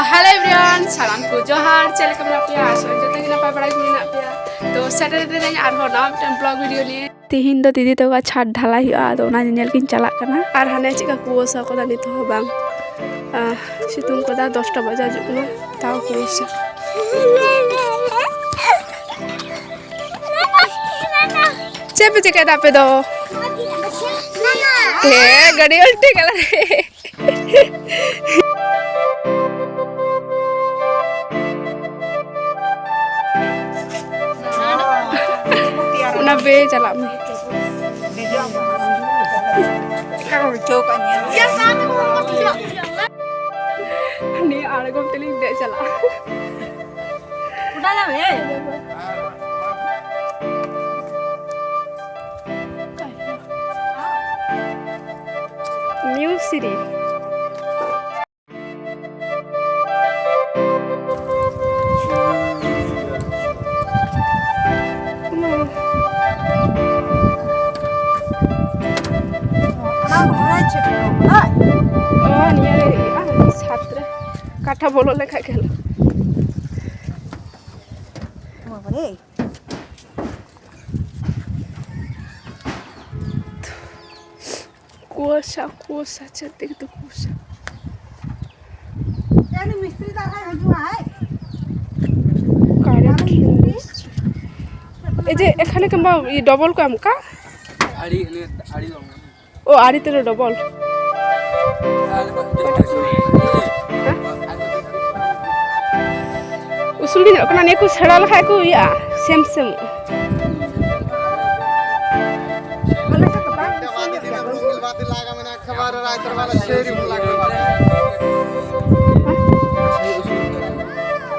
Hello everyone, salam ku johar, chale kamera pia, so jote gina pa bada gina pia. To Saturday दिन are हो ना blog video लिए तिहिन दो दीदी तो का छाट ढाला हुआ तो ना नेल किन चला करना आर हाने चिका कुओसा को दानी तो बांग सितुंग को दा 10टा बजा जुकना ताऊ कुओसा चेप चिका दा पे दो ए गड़ी उल्टी कला be jalan ini ada gom teling dek jalan udah lah New City काठा बोलो लेखा खेल कुआसा कुआसा चलते तो कुआसा मिस्त्री এই যে এখানে কিংবা ডবল কাম কা আড়ি আড়ি ও আড়ি তেরে double usul gini kena ni aku seral kai aku ya sem sem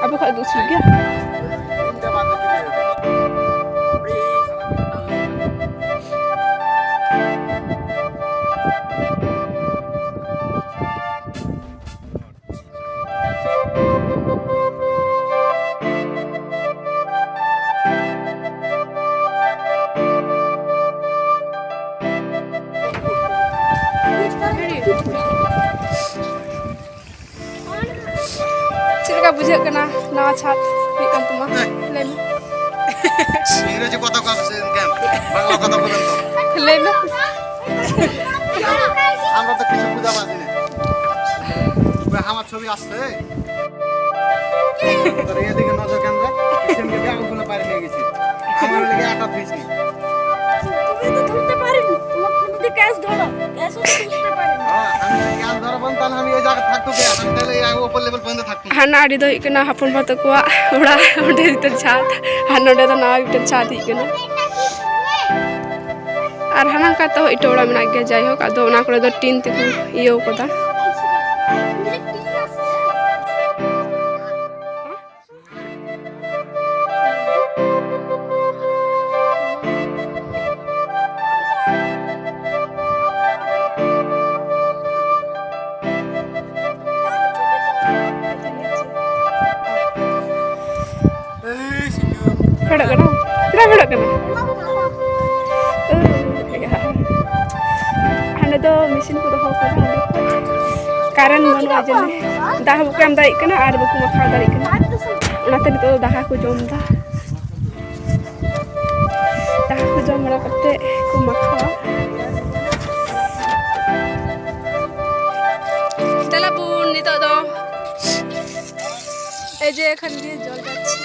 apa kau itu usul dia बुझे कना ना छात बिकन तुमा लेम इंग्रेजी কথা কম সেন কেন বাংলা কথা বলেন তো লেম আমরা তো কিছু বুঝা পাচ্ছি না ওই আমার ছবি আসছে তোর এদিকে নজর কেন রে সেনকে ব্যাগগুলো পারে নিয়ে গেছি আমার লাগি আটা দিছি তুমি তো ধরতে পারিনি তোমার তুমি ক্যাশ ধরো ক্যাশ ধরতে পারিনি হ্যাঁ আমি ক্যাশ ধরো বলতাম আমি এই জায়গা থাকতো কে আমি তাহলে এই উপর লেভেল পর্যন্ত থাকতো হানা আড়ি দই কেনা হাপন ভাত কোয়া ওড়া ওড়ে দিতে ছাত হানডে তো না একটা ছাত ইকেনা আর হানা কা তো এটা ওড়া মেনা গে যাই হোক আদো না করে তো টিন তে ইয়ো কথা Ada kan? Kenapa ada kan? Anda tuh mesin kuda hok kan? Karen mana aja nih? Dah bukan dah ikan, ada buku makan dari ikan. Nanti itu dah aku jom dah. Dah aku jom malah kete aku makan. Dalam pun itu tuh. Aja kan dia jual gaci.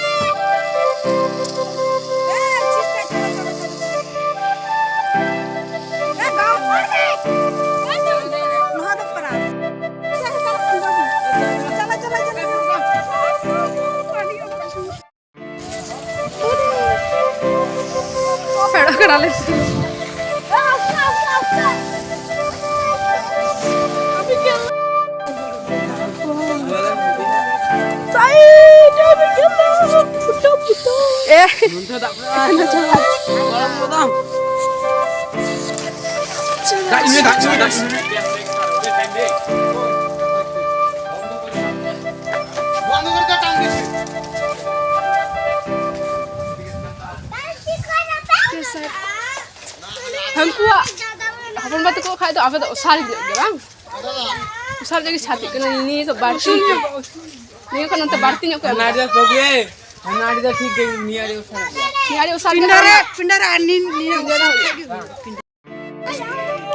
Hamku apa batu kok kayak itu apa tuh usar gitu, bang? Usar jadi sate kan ini ke batu. Ni kan untuk berarti nyok. Nadia toge. Nadia ठीक है निया रे उसने. Ni ada usaha. Pindara anin niya.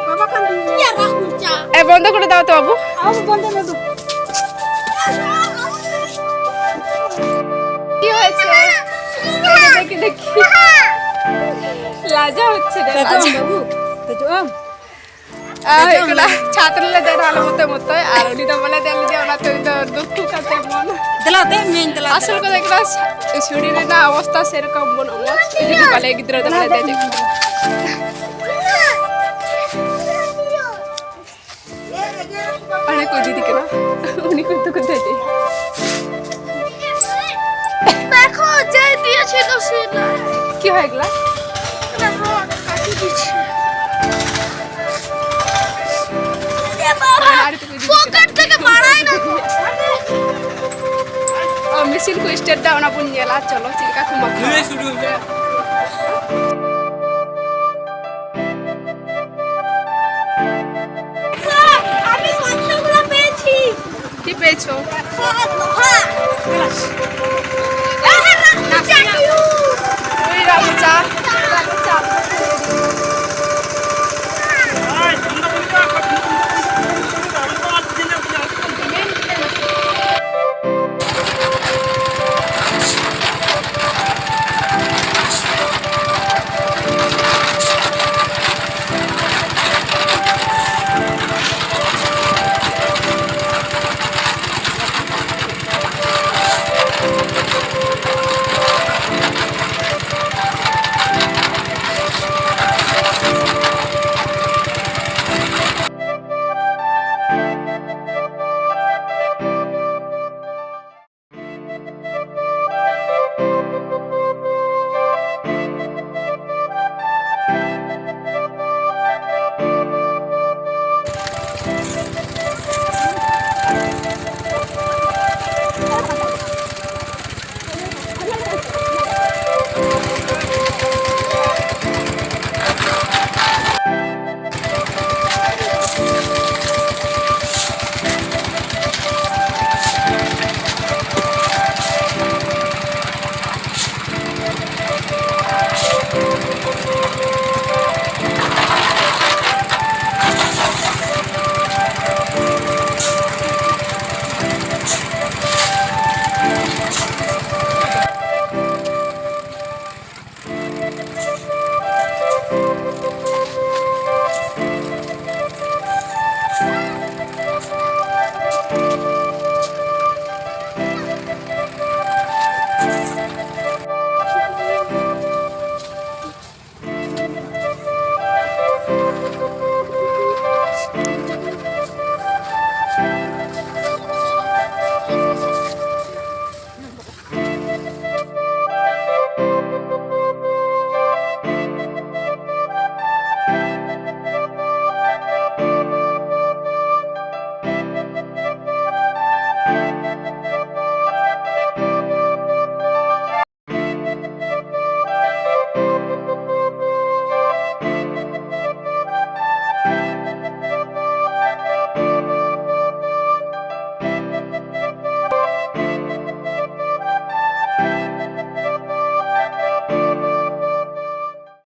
Baba kan niya rahuja. বন্ধ করে দাও তো বাবু। Aku banda na do. কি হয়েছে? দেখি দেখি। লাজা হচ্ছে রে লাজা। ఇక్కడ ఛాత్రలో జనాల మొత్తం అరడితో మళ్ళీ తెలియదు ఎవరైతే దుఃఖు కథ Delate main delate. అసలు కదా ఇక్కడ షుడిన అవస్థ సెరకం బనమ ఇది బలే గిద్ర దమల దేజే అనే కోది దికనా উনি কত কত দেজে দেখো যে দিয়েছিল সেটা কি হয় গলা রড কাটি দিছি পকেট থেকে মারাই না মেশিন को स्टार्ट डाउन अपन गेला चलो चिलका खुमा ये शुरू हो गया আমি কতগুলো পেয়েছি কি পেয়েছো